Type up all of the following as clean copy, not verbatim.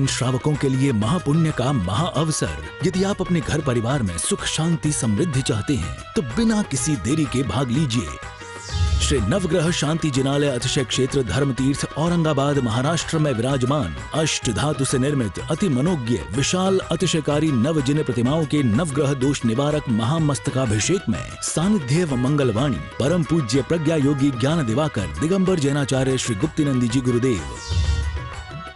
श्रावकों के लिए महापुण्य का महाअवसर। यदि आप अपने घर परिवार में सुख शांति समृद्धि चाहते हैं तो बिना किसी देरी के भाग लीजिए। श्री नवग्रह शांति जिनालय अतिशय क्षेत्र धर्मतीर्थ औरंगाबाद महाराष्ट्र में विराजमान अष्ट धातु से निर्मित अति मनोज्ञ विशाल अतिशयकारी नवजिन प्रतिमाओं के नवग्रह दोष निवारक महामस्तकाभिषेक में सानिध्य व मंगलवाणी परम पूज्य प्रज्ञा योगी ज्ञान दिवाकर दिगंबर जैनाचार्य श्री गुप्तिनंदी जी गुरुदेव।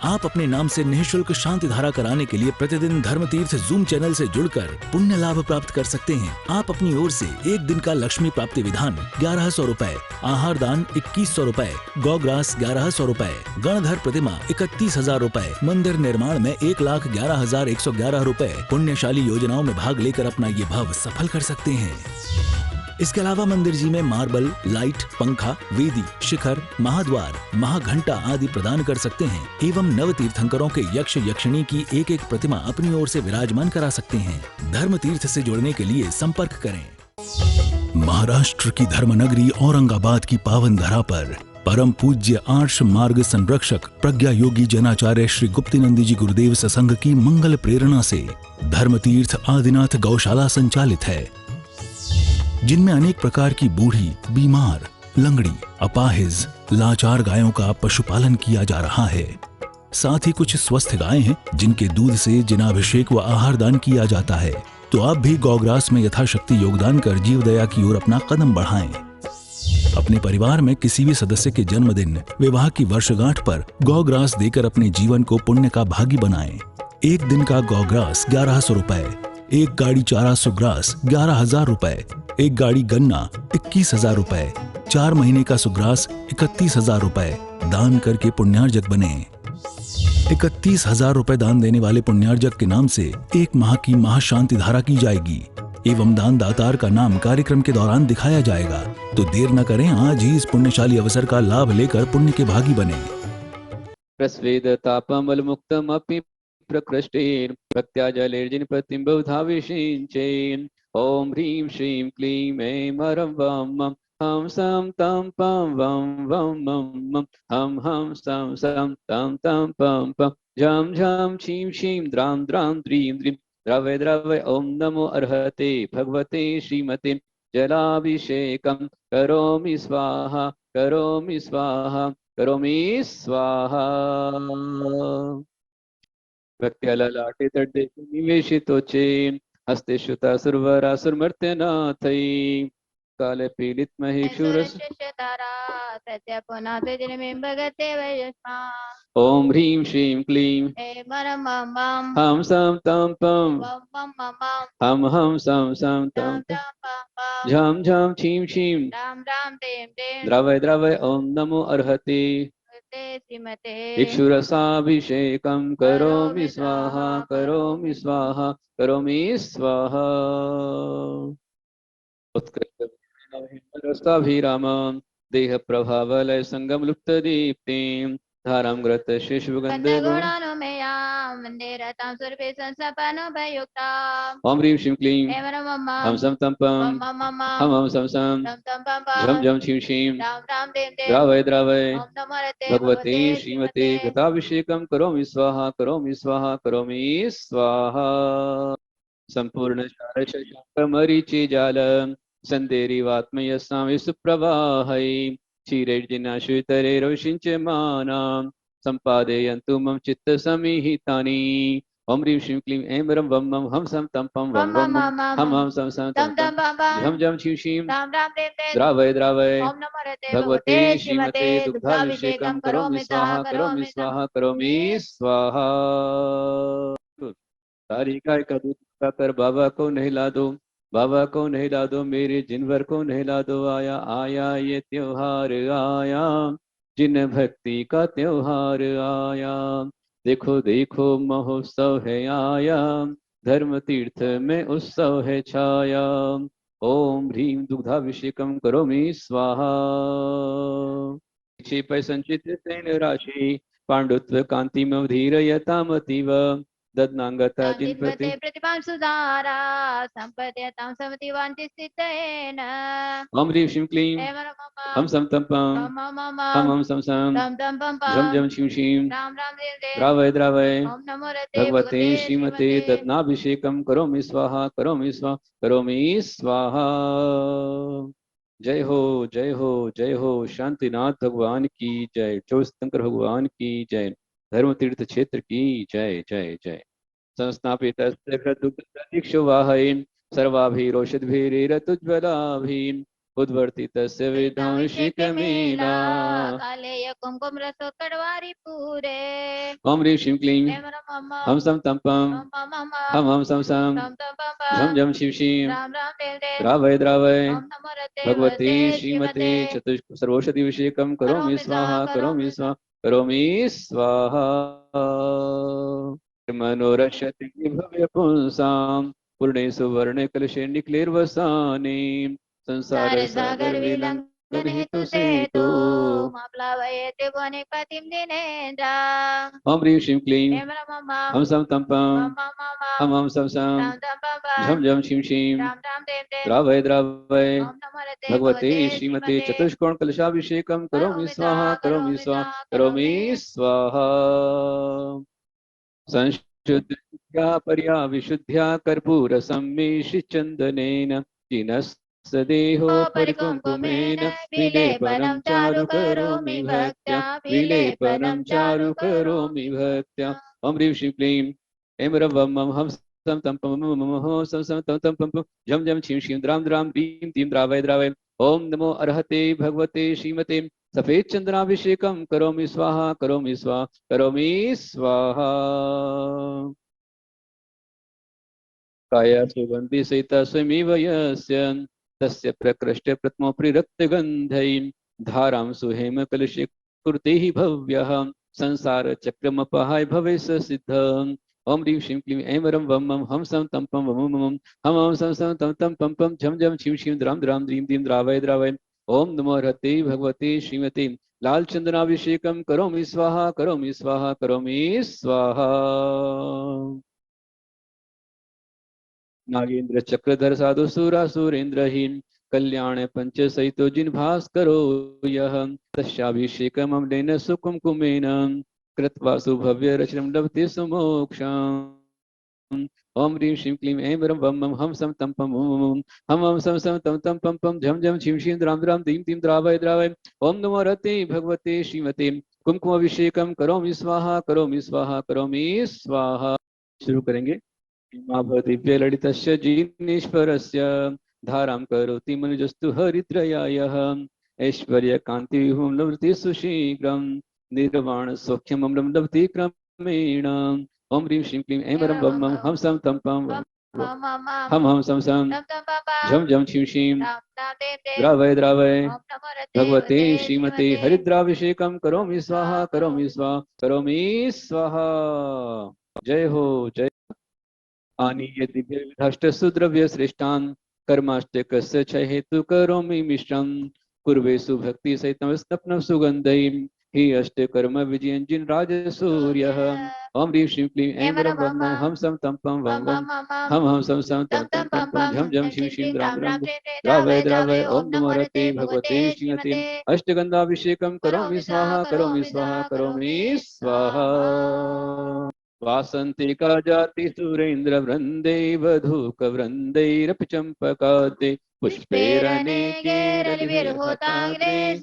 आप अपने नाम से निःशुल्क शांति धारा कराने के लिए प्रतिदिन धर्मतीर्थ जूम चैनल से जुड़कर पुण्य लाभ प्राप्त कर सकते हैं। आप अपनी ओर से एक दिन का लक्ष्मी प्राप्ति विधान 1100 रुपए, आहार दान 2100 रुपए, गौग्रास 1100 रुपए, गणधर प्रतिमा 31,000 रुपए, मंदिर निर्माण में 1,11,111 रुपए पुण्यशाली योजनाओं में भाग लेकर अपना ये भाव सफल कर सकते हैं। इसके अलावा मंदिर जी में मार्बल, लाइट, पंखा, वेदी, शिखर, महाद्वार, महाघंटा आदि प्रदान कर सकते हैं एवं नव तीर्थंकरों के यक्ष यक्षिणी की एक एक प्रतिमा अपनी ओर से विराजमान करा सकते हैं। धर्म तीर्थ से जुड़ने के लिए संपर्क करें। महाराष्ट्र की धर्मनगरी औरंगाबाद की पावन धरा पर परम पूज्य आर्ष मार्ग संरक्षक प्रज्ञा योगी जैनाचार्य श्री गुप्तिनंदी जी गुरुदेव सत्संग की मंगल प्रेरणा से धर्म तीर्थ आदिनाथ गौशाला संचालित है, जिनमें अनेक प्रकार की बूढ़ी, बीमार, लंगड़ी, अपाहिज, लाचार गायों का पशुपालन किया जा रहा है। साथ ही कुछ स्वस्थ गायें हैं जिनके दूध से जिनाभिषेक व आहार दान किया जाता है। तो आप भी गौग्रास में यथाशक्ति योगदान कर जीव दया की ओर अपना कदम बढ़ाएं। अपने परिवार में किसी भी सदस्य के जन्मदिन, विवाह की वर्षगांठ पर गौग्रास देकर अपने जीवन को पुण्य का भागी बनाएं। एक दिन का गौग्रास 1100 रुपए, एक गाड़ी चारा सुग्रास 11,000 रुपए, एक गाड़ी गन्ना 21,000 रुपए, 4 महीने का सुग्रास 31,000 रुपए दान करके पुण्यार्जक बने। 31,000 रुपए दान देने वाले पुण्यार्जक के नाम से 1 माह की महाशांति धारा की जाएगी एवं दान दातार का नाम कार्यक्रम के दौरान दिखाया जाएगा। तो देर न करें, आज ही इस पुण्यशाली अवसर का लाभ लेकर पुण्य के भागी बने। प्रस्वेद तापमल मुक्तमपि प्रकृष्टेन प्रत्याजलेर्जिन प्रतिम बहुधाविषिंचेन ओम ह्रीं श्रीं क्लीं ऐं मरं वं मं हम सं तं पं वं वं मं मं हम सं सं तं पं पं झं झं छीं छीं द्रां द्रां द्रीं द्रीं द्रवय द्रवय ओम नमो अर्हते भगवते श्रीमते जलाभिषेकं करोमि स्वाहा करोमि स्वाहा करोमि स्वाहा। भक्त्यललाटे तटे निवेशितोचेन हस्ते शुता सुरवरासुरमर्त्यनाथै काले पीड़ित महिषुरस ओम ह्रीं श्रीं क्लीं हम सं तं पं हम सं सं तं झं झं छीं छीं द्रवय द्रवय ओम नमो अर्हते इक्षुरसाभिषेकं करोमि स्वाहा करोमि स्वाहा करोमि स्वाहा। उत्कृष्टरसाभिरामं देह प्रभावलय संगम लुप्त दीप्तिं धारां ग्रत शिशुगंधे ओम ह्रीं श्रीं क्लीं हम सं तं पं हम सं सं झं झं छीं छीं द्रावय द्रावय भगवते श्रीमते गताभिषेकं करोमि स्वाहा करोमि स्वाहा करोमि स्वाहा। संपूर्ण मरीचि जालम संदेरिवात्मयस्वामि सुप्रवाहै क्षीरैर्जिनाश्रितरे रोषिञ्चमानां सम्पादयन्तु मम चित्तसमिहितानि ओम ह्रीं श्रीं क्लीं ऐं वरं वं मं हम सं तं पं वं वं हम सं सं तं झं झं छीं छीं द्रावय द्रावय भगवते श्रीमते दुग्धाभिषेकं करोमि स्वाहा करोमि स्वाहा करोमि स्वाहा। सारी गाय का दूध कर बाबा को नहला दो, बाबा को नहला दो, मेरे जिनवर को नहला दो। आया आया ये त्योहार आया, जिन भक्ति का त्योहार आया। देखो देखो महोत्सव है आया, धर्म तीर्थ में उत्सव है छाया। ओम ह्रीं दुग्धाभिषेकं करोमि स्वाहा। क्षिपय संचित तेन राशि पांडुत्व कांतिमवधीरयतामतीव दद्नांगता जिन प्रति प्रतिभां सुधारा संपद्यतां समतिवांति स्थितेन ओम ह्रीं श्रीं क्लीं हम सम तम पम हम सम सम झम झम शिव शिव द्रावय द्रावय भगवते श्रीमते दद्नाभिषेकम करोमि स्वाहा करोमि स्वाहा करोमि स्वाहा। जय हो जय हो जय हो शांतिनाथ भगवान की जय, चौस्तंकर भगवान की जय, धर्म तीर्थ क्षेत्र की जय जय जय। संस्थापित दीक्षवाहयन् सर्वाभिरोषद्भिरेरतुज्ज्वलाभिन् उद्वर्तितस्य विधांशिकमेला कालेय कुमकुम रसोत्कटवारि पूरे। ओम ह्रीं श्रीं क्लीं हम सम तम पम हम सम सम झम झम शिव शिव द्रावय द्रावय भगवते श्रीमते सर्वौषधिभिषेकं करोमि स्वाहा करोमि स्वाहा करोमि स्वाहा। मनोरक्षति भव्य पुंसां पूर्णे सुवर्ण कलशे निक्लेर्वसाने संसार सागर विलंघन हेतु सेतु प्लावयते वनेपतिं दिनेन्द्रा। ओम ह्रीं श्रीं क्लीं हम सम तम पम हम सम सम झम झम शिव शिव द्रावय द्रावय भगवते श्रीमते चतुष्कोण कलशाभिषेकं करोमि स्वाहा करोमि स्वाहा करोमि स्वाहा। संशुद्ध्या पर्या विशुद्ध्या कर्पूर सम्मिश्रचन्दनेन जिनस्सदेहो परिकुङ्कुमेन विलेपनं चारु करोमि भक्त्या विलेपनं चारु करोमि भक्त्या। ओम ह्रीं श्रीं क्लीं ऐं रवं मम हम सम तम पम मम सम सम तम तम पम झम झम शिव शिव द्राम द्राम दीम दीम द्रावय द्रावय। ओम नमो अर्हते भगवते श्रीमते सफेद चंद्राभिषेकम करोमि स्वाहा करोमि स्वाहा करोमि स्वाहा। काया सुगंधि सहिता स्वयमेव यस्य तस्य प्रकृष्टे प्रथमो प्रिरक्तगन्धैः धारां सुहेम कलशे कुरुते हि भव्यः संसार चक्रमपहाय भवे सिद्धम्। ओम ह्रीं श्रीं क्लीं ऐं वरं वं मं हम सम तम पम वम मम हम सम सम तम तम पम पम झम झम शिव शिव द्राम द्राम द्रीम द्रीम द्रावय द्रावय। ओम नमो हरते भगवते श्रीमते लाल चंदनाभिषेकम करोमि स्वाहा करोमि स्वाहा करोमि स्वाहा। नागेंद्र चक्रधर साधु सुरा सुरेंद्रहीन कल्याण पंच सहितो जिन भास करो यह तस्याभिषेकम अम्लेन सुकुमकुमेन कृत्वा सुभव्य रचनम लभते सुमोक्षम्। ओम ह्रीं श्रीं क्लीं ऐं वरं वं मं हम सम तम पम हम सम सम तम तम पम पम झम झम शिव शिव द्राम द्राम दीम दीम द्रावय द्रावय। ओम नमो रते भगवते श्रीमते कुमकुम अभिषेकम करोमि स्वाहा करोमि स्वाहा करोमि स्वाहा। शुरू करेंगे। दिव्य ललितस्य जीर्णेश्वरस्य धारां करोति मनुजस्तु हरिद्रयायः ऐश्वर्य कांति विभुं लभते सुशीघ्रं निर्वाण सौख्यमं लभते क्रमेण। ओम ह्रीं श्रीं क्लीं ऐं वरं वं मं हम सम तम पम हम सम सम झम झम शिव शिव द्रावय द्रावय भगवते श्रीमते हरिद्राभिषेकं करोमि स्वाहा करोमि स्वाहा करोमि स्वाहा। जय हो जय। आनीय दिव्य विधाष्ट सुद्रव्य श्रेष्ठान कर्माष्टकस्य च हेतु करोमि मिश्रं कुर्वे सुभक्ति सहितं स्नपनं सुगंधैः हि अष्ट कर्म विजयंजिन राज सूर्यः। ओम ह्रीं श्रीं क्लीं ऐं वरं वं मं हम सम तम पम वम हम सम सम तम तम पम पम झम झम शिव शिव द्राम द्राम द्रावय द्रावय। ओम नमो रते भगवते श्रीमते अष्टगंधाभिषेकं करोमि स्वाहा करोमि स्वाहा करोमि स्वाहा। वासन्तिका जाति सुरेन्द्र वृंदे वधूक वृंदैरपि चंपकाते पुष्पैरनेके रविर्होताग्रे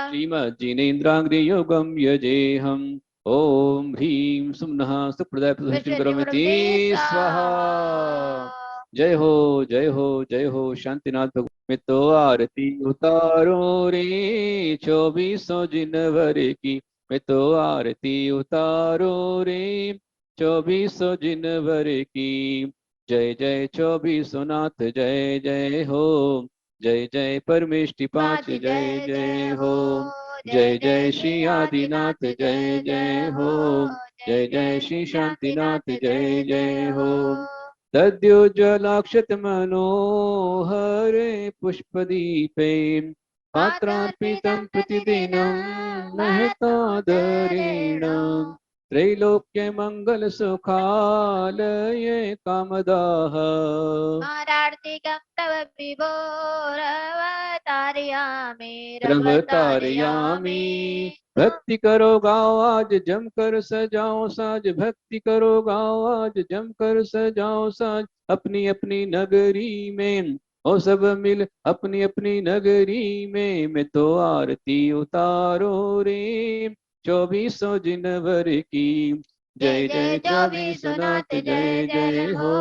श्रीमज्जिनेन्द्राग्रियुगं यजेहम्। ओम ह्रीं सुम्नः सुप्रदाय प्रतिष्ठितं करोमि स्वाहा। जय हो जय हो जय हो शांतिनाथ भगवान। में तो आरती उतारो रे 24 जनवरी की मैं तो आरती उतारो रे 24 जनवरी की। जय जय 24 नाथ जय जय हो जय जय परमेष्टि 5 जय जय हो जय जय श्री आदिनाथ जय जय हो जय जय श्री शांतिनाथ जय जय हो। तद्योज्ज्वलाक्षत मनोहर पुष्पदीपे पात्रार्पितं प्रतिदिनं महतादरेण त्रैलोक्य मंगल सुखालये कामदाः आरार्तिकं तव विभोरवतारयामि रवतारयामि। भक्ति करो गाओ आज जमकर सजाओ साज, भक्ति करो गाओ आज जमकर सजाओ साज, अपनी अपनी नगरी में ओ सब मिल अपनी अपनी नगरी में, मैं तो आरती उतारो रे 24 जिनवर की। जय जय 24 नाथ जय जय हो,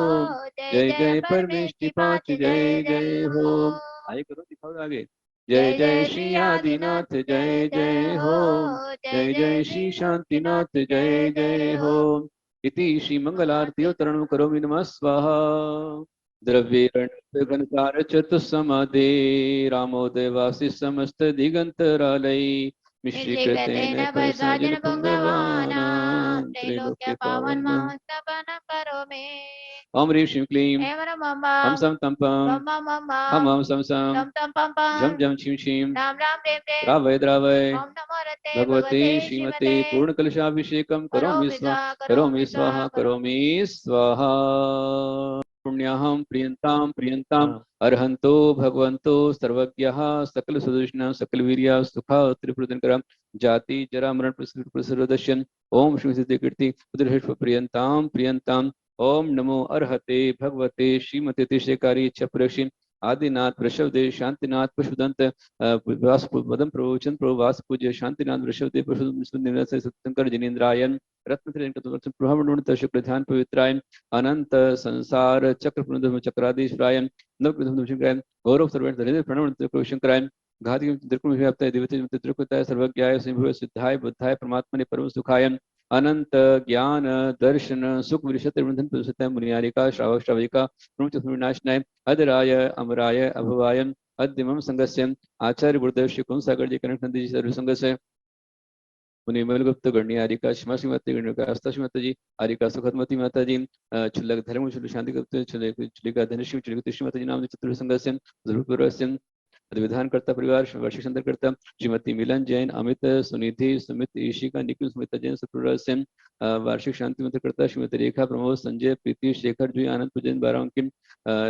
जय जय परमेष्टि पांच जय जय हो। आगे करो, दिखाओ आगे। जय जय श्री आदिनाथ जय जय हो, जय जय श्री शांतिनाथ जय जय हो। इति श्री मंगल आरती अवतरण करोमि नमः स्वाहा। द्रव्येण गणकार चतुस्समादे रामोदय वासी समस्त दिगंतरालय, मिश्रीकृतेन परिसाजन पुण्यवानां त्रैलोक्य पावन महास्तपन करोमि। ओम ह्रीं श्रीं क्लीं हम सम तम पम हम हम सम सम झम झम छीं छीं राम राम रेम रेम द्रावय द्रावय ओम नमो रते भगवते श्रीमते पूर्ण कलशाभिषेकम करोमि स्वाहा करोमि स्वाहा करोमि स्वाहा। पुण्याहं प्रियंतां प्रियंतां अर्हन्तो भगवन्तो सर्वज्ञः सकल सुदर्शन सकल वीर्य सुखा त्रिपुरंकरम जाति जरा मरण प्रसरदर्शन। ओम श्री सिद्धि कीर्ति प्रियंतां प्रियंतां। ओम नमो अर्हते भगवते श्रीमते तिशेकारी छप्रक्षी आदिनाथ वृषभदेव शांतिनाथ पुष्पदंत मदम प्रवचन प्रवास पूज्य शांतिनाथ वृषभदेव पुष्पदंत सत्यंकर जिनेन्द्रायन रत्न शुक्ल ध्यान पवित्रायन अनंत संसार चक्र चक्राधीश्वरायन गौरव सर्वेंद्र प्रणव शंकरायन घाति दिव्य सर्वज्ञाय सिद्धाय बुद्धाय परमात्मने परम सुखायन अनंत ज्ञान दर्शन सुख विशत मुनियारिका श्रावक श्राविका विनाशनाय अदराय अमराय अभवाय अद्यमं संगस्य आचार्य गुरुदेव श्री कुंभ सागर जी कनक नंदी जी सर्व संगस्य मुनिमल गुप्त गण्य आरिका श्रीमा श्रीमती गण्य आस्था श्रीमती जी आरिका सुखदमती माता जी चुल्लक धर्म चुल्ल शांति गुप्त चुलिका धनश्री चुलिका श्रीमती जी नाम चतुर्थ संगस्य ध्रुवपुरस्य विधान करता परिवार वार्षिक संदर्भ करता श्रीमती मिलन जैन अमित सुनिधि सुमित ईशिका निखिल सुमिता जैन सुप्रसिम वार्षिक शांति मंत्र करता श्रीमती रेखा प्रमोद संजय प्रीति शेखर जी आनंद पूजन बारांकिम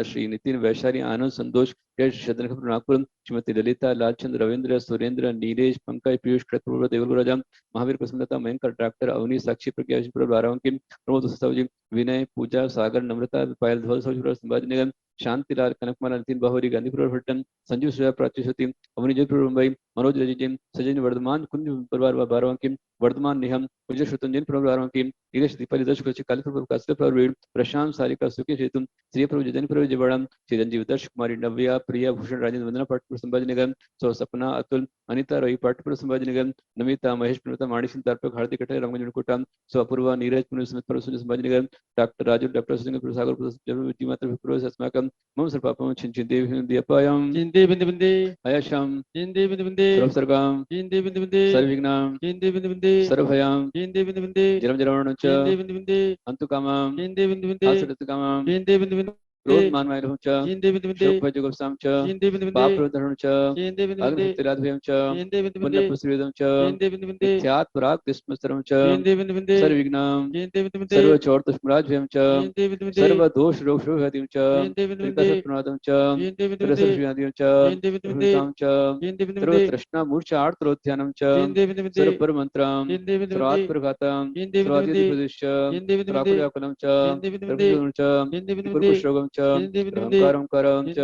श्री नितिन वैशाली आनंद संतोष नागपुर श्रीमती ललिता लालचंद रविंद्र सुरेंद्र नीलेश पंकज पीयूष खड़गपुर देवलराजा महावीर प्रसन्नता मयंकर डॉक्टर अवनी साक्षी प्रज्ञा बारांकिम प्रमोद उत्सव जी विनय पूजा सागर नम्रता पायल ध्वल संभाजी निगम शांतिलाल कनकमाला नितिन बाहुरी गांधीपुर भट्टन संजीव सुया प्राच्युति अवनी जयपुर मुंबई मनोज रजिजिम सजन वर्धमान कुंज परिवार बारावंकिम वर्धमान निहम पूजा श्रुतंजन परिवारवंकिम नीलेश दीपाली दर्शक कालीपुर काश्यप वीर प्रशांत सारिका सुखी हेतु श्री प्रभु जजन प्रभु जबड़म चिरंजीव दर्शक कुमारी नव्या प्रिया भूषण राजेंद्र वंदना पाटपुर संभाजी निगम सौ सपना अतुल अनिता रवि पाटपुर संभाजी निगम नमिता महेश प्रणता माणिक सिंह तारपक हार्दिक कटे रंगन कोटम सौ अपूर्वा नीरज पुण्य समित पर संभाजी निगम डॉक्टर राजू डॉक्टर सिंह सागर जब मात्र पूर्व अस्माकं मम सर्पापम चिंचिते दीपायम चिंते बिंदु बिंदे अयशम चिंते बिंदु बिंदे सर्वसर्गम चिंते बिंदु बिंदे सर्वविघ्नं चिंते बिंदु बिंदे सर्वभयं चिंते बिंदु बिंदे जरम जरवणं च चिंते बिंदु बिंदे अंतुकामं चिंते बिंदु बिंदे आसुरतकामं चिंते बिंदु बिंदे क्रोध मानवायरहं च चिंते बिंदु बिंदे शोक भय जुगपसां च चिंते बिंदु बिंदे पापरोधरणं च चिंते बिंदु बिंदे अग्नितिराधभयं च चिंते बिंदु बिंदे पुण्यपुष्टिवेदं च चिंते बिंदु बिंदे इत्यात् पराग तिष्मस्तरं च चिंते बिंदु बिंदे सर्वविघ्नं चिंते बिंदु बिंदे सर्वचोरतुष्मराजभयं च चिंते बिंदु बिंदे सर्वदोष रोग शोभयतिं च चिंते बिंदु बिंदे प्रणादं च चिंते बिंदु बिंदे रसविनादिं च चिंते बिंदु बिंदे च चिंते बिंदु बिंदे सर्वतृष्णा मूर्छा आर्तरोध्यानं च चिंते बिंदु बिंदे सर्वपरमन्त्रं चिंते बिंदु बिंदे सर्वात्मघातं चिंते बिंदु बिंदे प्रदिश्य चिंते बिंदु बिंदे राकुलाकुलं च चिंते बिंदु बिंदे च चिंते बिंदु बिंदे पुरुषरोगं च चिंते बिंदु बिंदे अहंकारं करं च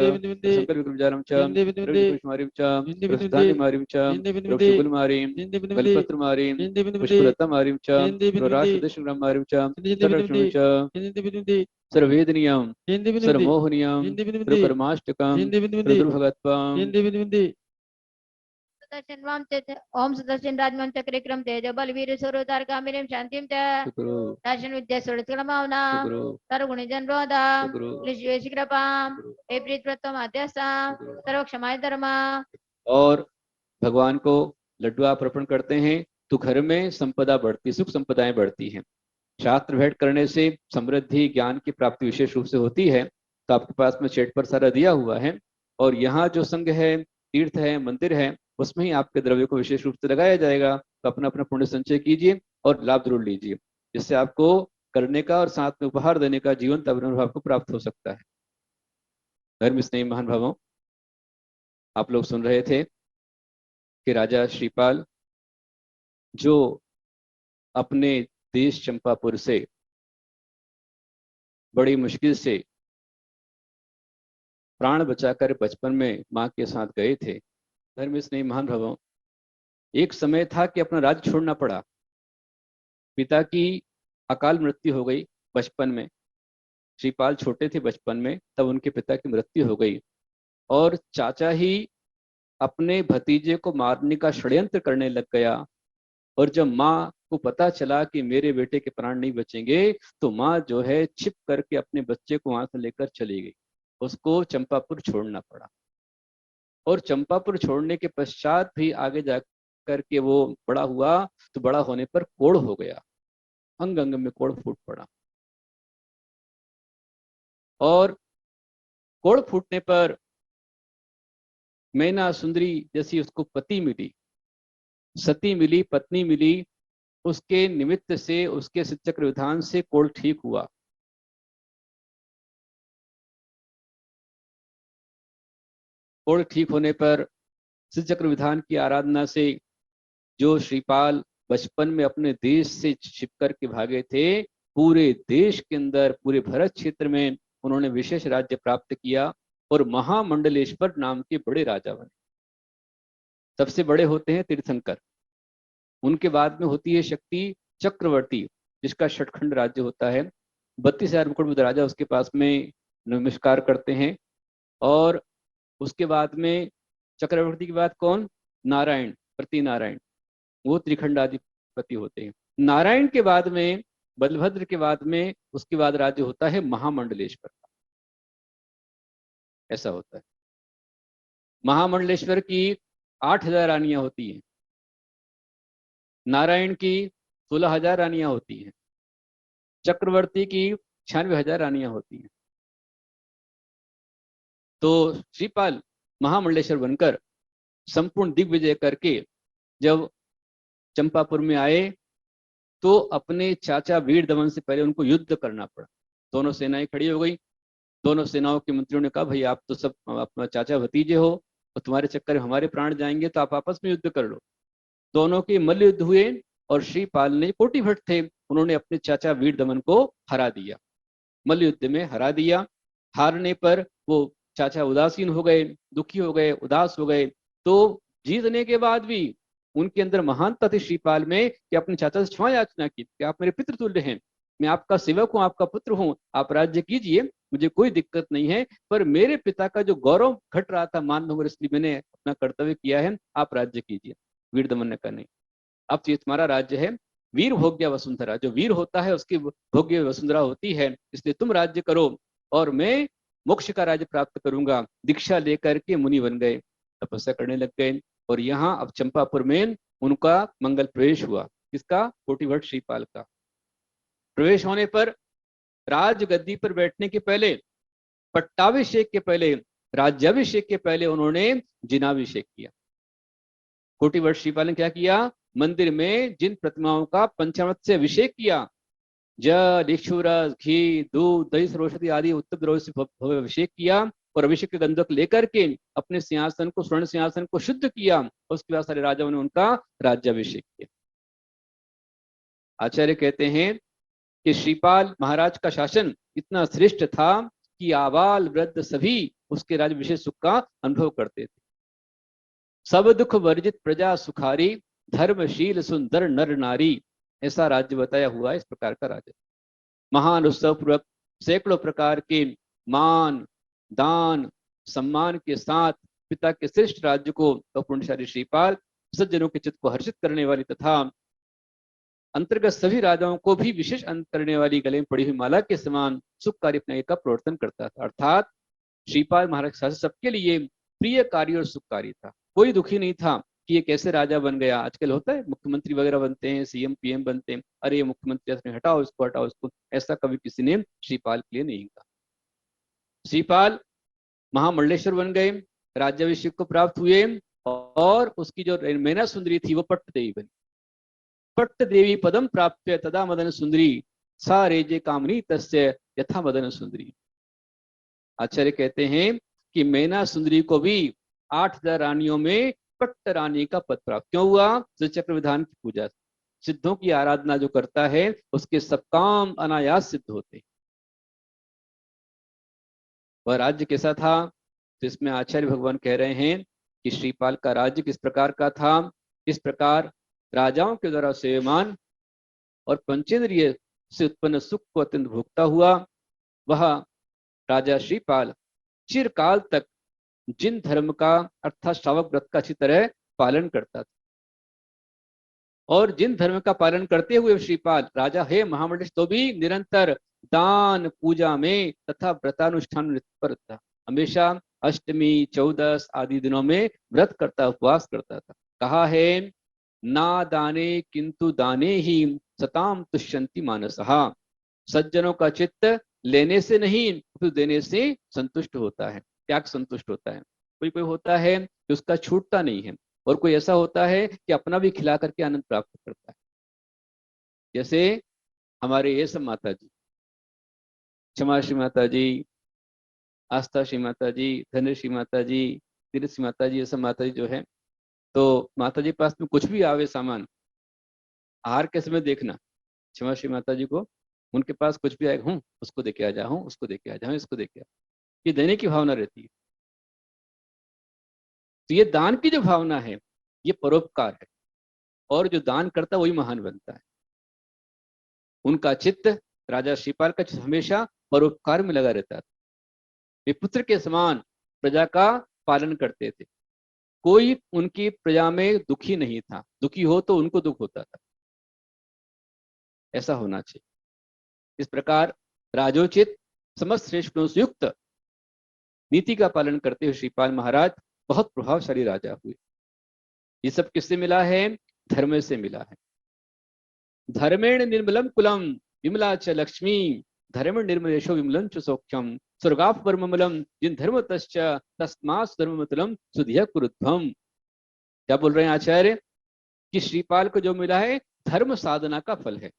संकल्प विक्रमजारं च चिंते बिंदु बिंदे कुष्मारीं च प्रस्थानि मारीं च रोक्षकुल मारीं कल्पत्र मारीं पुष्पलता मारीं च राष्ट्रदेशं मारीं च सर्वक्षणं च सर्ववेदनीयं सर्वमोहनीयं सर्वकर्माष्टकं सर्वदुर्भगत्वं सुदर्शन वाम ओम सुदर्शन राजमं चक्रिक्रम तेज बल वीर स्वरूतार कामिनीं शांतिं च दर्शन विद्या सुरत्कलमावना सर्वगुण जनरोधा ऋषिवेश कृपां हे प्रीत प्रतम आद्यसा सर्व क्षमाय धर्मा। और भगवान को लड्डू आप अर्पण करते हैं तो घर में संपदा बढ़ती, सुख संपदाएं बढ़ती हैं। शास्त्र भेंट करने से समृद्धि ज्ञान की प्राप्ति विशेष रूप से होती है। तो आपके पास में चेट पर सारा दिया हुआ है और यहाँ जो संघ है, तीर्थ है, मंदिर है, उसमें ही आपके द्रव्य को विशेष रूप से लगाया जाएगा। तो अपना अपना पुण्य संचय कीजिए और लाभ जरूर लीजिए। जिससे आपको करने का और साथ में उपहार देने का जीवंत अनुभव आपको प्राप्त हो सकता है। धर्म स्नेही महान भावों, आप लोग सुन रहे थे कि राजा श्रीपाल जो अपने देश चंपापुर से बड़ी मुश्किल से प्राण बचाकर बचपन में मां के साथ गए थे। धर्म स्नेही महान भावों, एक समय था कि अपना राज्य छोड़ना पड़ा। पिता की अकाल मृत्यु हो गई बचपन में, श्रीपाल छोटे थे बचपन में, तब उनके पिता की मृत्यु हो गई और चाचा ही अपने भतीजे को मारने का षड्यंत्र करने लग गया। और जब माँ को पता चला कि मेरे बेटे के प्राण नहीं बचेंगे, तो माँ जो है छिप करके अपने बच्चे को वहां से लेकर चली गई। उसको चंपापुर छोड़ना पड़ा और चंपापुर छोड़ने के पश्चात भी आगे जाकर के वो बड़ा हुआ, तो बड़ा होने पर कोढ़ हो गया, अंग अंग में कोढ़ फूट पड़ा। और कोढ़ फूटने पर मैना सुंदरी जैसी उसको पति मिली, सती मिली, पत्नी मिली, उसके निमित्त से, उसके शिवचक्र विधान से कोढ़ ठीक हुआ। कोढ़ ठीक होने पर शिवचक्र विधान की आराधना से जो श्रीपाल बचपन में अपने देश से छिप कर के भागे थे, पूरे देश के अंदर, पूरे भरत क्षेत्र में उन्होंने विशेष राज्य प्राप्त किया और महामंडलेश्वर नाम के बड़े राजा बने। सबसे बड़े होते हैं तीर्थंकर, उनके बाद में होती है शक्ति चक्रवर्ती, जिसका षटखंड राज्य होता है। 32,000 मुकुट राजा उसके पास में नमस्कार करते हैं। और उसके बाद में चक्रवर्ती के बाद कौन? नारायण, प्रति नारायण, वो त्रिखंडाधिपति होते हैं। नारायण के बाद में, बलभद्र के बाद में, उसके बाद राज्य होता है महामंडलेश्वर का। ऐसा होता है। महामंडलेश्वर की 8,000 रानियां होती हैं, नारायण की 16,000 रानियां होती हैं, चक्रवर्ती की 96,000 रानियां होती हैं। तो श्रीपाल महामंडलेश्वर बनकर संपूर्ण दिग्विजय करके जब चंपापुर में आए, तो अपने चाचा वीर दमन से पहले उनको युद्ध करना पड़ा। दोनों सेनाएं खड़ी हो गई। दोनों सेनाओं के मंत्रियों ने कहा, भाई आप तो सब अपना चाचा भतीजे हो और तुम्हारे चक्कर में हमारे प्राण जाएंगे, तो आप आपस में युद्ध कर लो। दोनों के मल्ल युद्ध हुए और श्रीपाल ने, कोटि भट्ट थे, उन्होंने अपने चाचा वीर दमन को हरा दिया, मल्ल युद्ध में हरा दिया। हारने पर वो चाचा उदासीन हो गए, दुखी हो गए, उदास हो गए। तो जीतने के बाद भी उनके अंदर महानता थी श्रीपाल में कि अपने चाचा से क्षमा याचना की कि आप मेरे पितृ तुल्य हैं, मैं आपका सेवक हूँ, आपका पुत्र हूँ, आप राज्य कीजिए, मुझे कोई दिक्कत नहीं है, पर मेरे पिता का जो गौरव घट रहा था मान भंग, इसलिए मैंने अपना कर्तव्य किया है, आप राज्य कीजिए। वीर दमन ने कहा नहीं, अब ये तुम्हारा राज्य है, वीर भोग्य वसुंधरा, जो वीर होता है उसकी भोग्य वसुंधरा होती है, इसलिए तुम राज्य करो और मैं मोक्ष का राज्य प्राप्त करूंगा। दीक्षा लेकर के मुनि बन गए, तपस्या करने लग गए। और यहाँ अब चंपापुर में उनका मंगल प्रवेश हुआ। किसका? कोटिभट्ट श्रीपाल का। प्रवेश होने पर राज गद्दी पर बैठने के पहले, पट्टाभिषेक के पहले, राज्याभिषेक के पहले उन्होंने जिनाभिषेक किया। कोटिभट्ट श्रीपाल ने क्या किया? मंदिर में जिन प्रतिमाओं का पंचामृत से अभिषेक किया, जल, इक्षुरस, घी, दूध, दही, सर्वौषधि आदि उत्तम द्रव्य से भव्य अभिषेक किया और अभिषेक के गंधक लेकर के अपने सिंहासन को, स्वर्ण सिंहासन को शुद्ध किया। उसके बाद सारे राजाओं ने उनका राज्याभिषेक किया। आचार्य कहते हैं कि श्रीपाल महाराज का शासन इतना श्रेष्ठ था कि आबाल वृद्ध सभी उसके राज्य विशेष सुख का अनुभव करते थे। सब दुख वर्जित प्रजा सुखारी, धर्मशील सुंदर नर नारी, ऐसा राज्य बताया हुआ है। इस प्रकार का राज्य महान उत्सव पूर्वक सैकड़ों प्रकार के मान, दान, सम्मान के साथ पिता के श्रेष्ठ राज्य को पुण्यशाली श्रीपाल सज्जनों के चित्त को हर्षित करने वाली तथा अंतर्गत सभी राजाओं को भी विशेष अंत करने वाली गले में पड़ी हुई माला के समान सुखकारी अपने का प्रवर्तन करता था। अर्थात श्रीपाल महाराज शासन सबके लिए प्रिय कार्य और सुखकारी था। कोई दुखी नहीं था कि ये कैसे राजा बन गया। आजकल होता है मुख्यमंत्री वगैरह बनते हैं, सीएम पीएम बनते हैं, अरे ये मुख्यमंत्री हटाओ इसको, हटाओ इसको, ऐसा कभी किसी ने श्रीपाल के लिए नहीं कहा। श्रीपाल महामंडलेश्वर बन गए, राज्याभिषेक को प्राप्त हुए और उसकी जो मैना सुंदरी थी वो पट्ट देवी बनी। पट्ट देवी पदम प्राप्य तदा मदन सुंदरी सा रेजे कामनी तस्य यथा मदन सुंदरी। आचार्य कहते हैं कि मैना सुंदरी को भी 8000 रानियों में पट्ट रानी का पद प्राप्त क्यों हुआ? चक्र विधान की पूजा से। सिद्धों की आराधना जो करता है उसके सब काम अनायास सिद्ध होते। वह राज्य कैसा था? तो इसमें आचार्य भगवान कह रहे हैं कि श्रीपाल का राज्य किस प्रकार का था। इस प्रकार राजाओं के द्वारा सेवमान और पंचेंद्रिय से उत्पन्न सुख को अत्यंत भोगता हुआ वह राजा श्रीपाल चिरकाल तक जिन धर्म का अर्थात श्रावक व्रत का अच्छी तरह पालन करता था। और जिन धर्म का पालन करते हुए श्रीपाल राजा है महामंडलेश तो भी निरंतर दान पूजा में तथा व्रतानुष्ठान में तत्पर था। हमेशा अष्टमी 14 आदि दिनों में व्रत करता उपवास करता था। कहा है ना दाने किंतु दाने ही सताम तुष्यंति मानसहा। सज्जनों का चित्त लेने से नहीं तो देने से संतुष्ट होता है, त्याग संतुष्ट होता है। कोई कोई होता है कि उसका छूटता नहीं है और कोई ऐसा होता है कि अपना भी खिला करके आनंद प्राप्त करता है। जैसे हमारे ये सब माता जी, क्षमा श्री माता जी, आस्था श्री माता जी, धन्य श्री माता जी, तीर्थ श्री माता जी, ये सब माता जी जो है, तो माता जी पास में कुछ भी आवे सामान, आहार के समय देखना क्षमा श्री माता जी को, उनके पास कुछ भी आएगा हूँ उसको देके आ जाऊँ, उसको देके आ जाऊँ, इसको देके आ, ये देने की भावना रहती है। तो ये दान की जो भावना है ये परोपकार है और जो दान करता है वही महान बनता है। उनका चित्त, राजा श्रीपाल का चित्त हमेशा परोपकार में लगा रहता था। वे पुत्र के समान प्रजा का पालन करते थे। कोई उनकी प्रजा में दुखी नहीं था, दुखी हो तो उनको दुख होता था। ऐसा होना चाहिए। इस प्रकार राजोचित समस्त श्रेष्ठ गुणों से युक्त नीति का पालन करते हुए श्रीपाल महाराज बहुत प्रभावशाली राजा हुए। ये सब किससे मिला है? धर्म से मिला है। धर्मेण निर्मलम कुलम विमला च लक्ष्मी धर्म निर्मलेशो विमलं च सौख्यम स्वर्गाप परममलम जिन धर्म तश्च तस्मात् धर्ममतलम सुधिया कुरुध्वम। क्या बोल रहे हैं आचार्य कि श्रीपाल को जो मिला है धर्म साधना का फल है।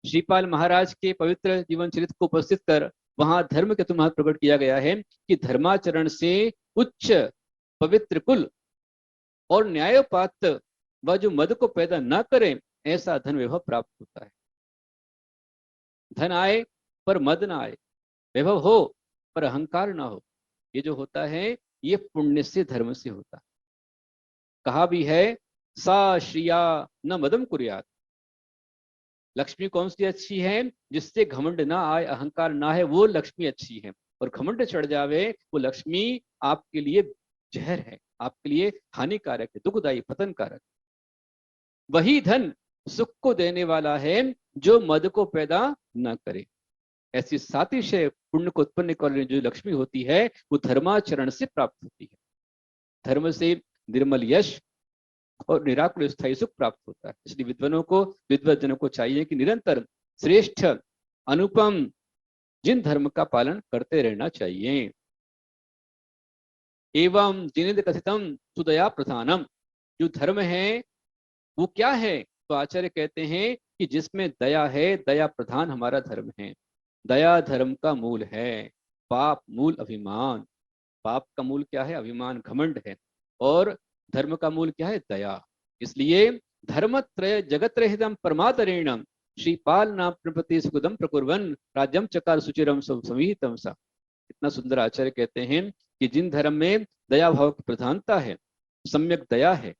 श्रीपाल महाराज के पवित्र जीवन चरित्र को उपस्थित कर वहां धर्म के तुम्हारा प्रकट किया गया है कि धर्माचरण से उच्च पवित्र कुल और न्यायोपात व जो मद को पैदा न करे ऐसा धन वैभव प्राप्त होता है। धन आए पर मद ना आए, वैभव हो पर अहंकार ना हो, ये जो होता है ये पुण्य से धर्म से होता है। कहा भी है सा श्रिया न मदम कुर्यात। लक्ष्मी कौन सी अच्छी है? जिससे घमंड ना आए, अहंकार ना है, वो लक्ष्मी अच्छी है। और घमंड चढ़ जावे वो लक्ष्मी आपके लिए जहर है, आपके लिए हानिकारक है, दुखदायी, पतनकारक। वही धन सुख को देने वाला है जो मद को पैदा न करे। ऐसी सातिशय पुण्य को उत्पन्न करने वाली जो लक्ष्मी होती है वो धर्माचरण से प्राप्त होती है। धर्म से निर्मल यश और निराकुल स्थायी सुख प्राप्त होता है। इसलिए विद्वानों को, विद्वज्जनों को चाहिए कि निरंतर श्रेष्ठ अनुपम जिन धर्म का पालन करते रहना चाहिए। एवं जिनिद कथितम सुदया प्रधानम। जो धर्म है वो क्या है? तो आचार्य कहते हैं कि जिसमें दया है, दया प्रधान हमारा धर्म है। दया धर्म का मूल है। पाप मूल अभिमान। पाप का मूल क्या है? अभिमान, घमंड है। और धर्म का मूल क्या है? दया। इसलिए धर्मत्रय जगत्रहितम परमातरेणम श्रीपाल नाम प्रपति सुखदम प्रकुर्वन राज्यम चकार सुचिरम समीहितम सा। इतना सुंदर आचार्य कहते हैं कि जिन धर्म में दया भाव की प्रधानता है, सम्यक दया है,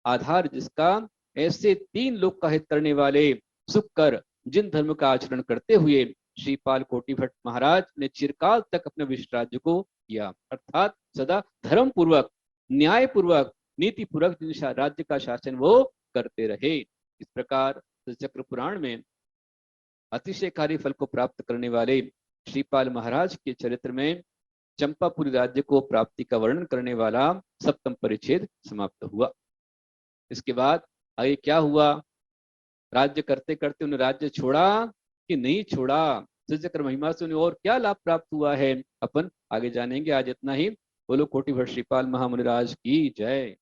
आधार जिसका, ऐसे 3 लोक का हित करने वाले सुख कर जिन धर्म का आचरण करते हुए श्रीपाल कोटि भट्ट महाराज ने चिरकाल तक अपने विश्व राज्य को किया, अर्थात सदा धर्म पूर्वक, न्याय पूर्वक, नीति पूर्वक जिन राज्य का शासन वो करते रहे। इस प्रकार चक्र पुराण में अतिशयकारी फल को प्राप्त करने वाले श्रीपाल महाराज के चरित्र में चंपापुरी राज्य को प्राप्ति का वर्णन करने वाला 7वां परिच्छेद समाप्त हुआ। इसके बाद आगे क्या हुआ? राज्य करते करते उन्हें राज्य छोड़ा कि नहीं छोड़ा? चक्र महिमा से उन्हें और क्या लाभ प्राप्त हुआ है अपन आगे जानेंगे। आज इतना ही। बोलो कोटि भट्ट श्रीपाल महामुनिराज की जय।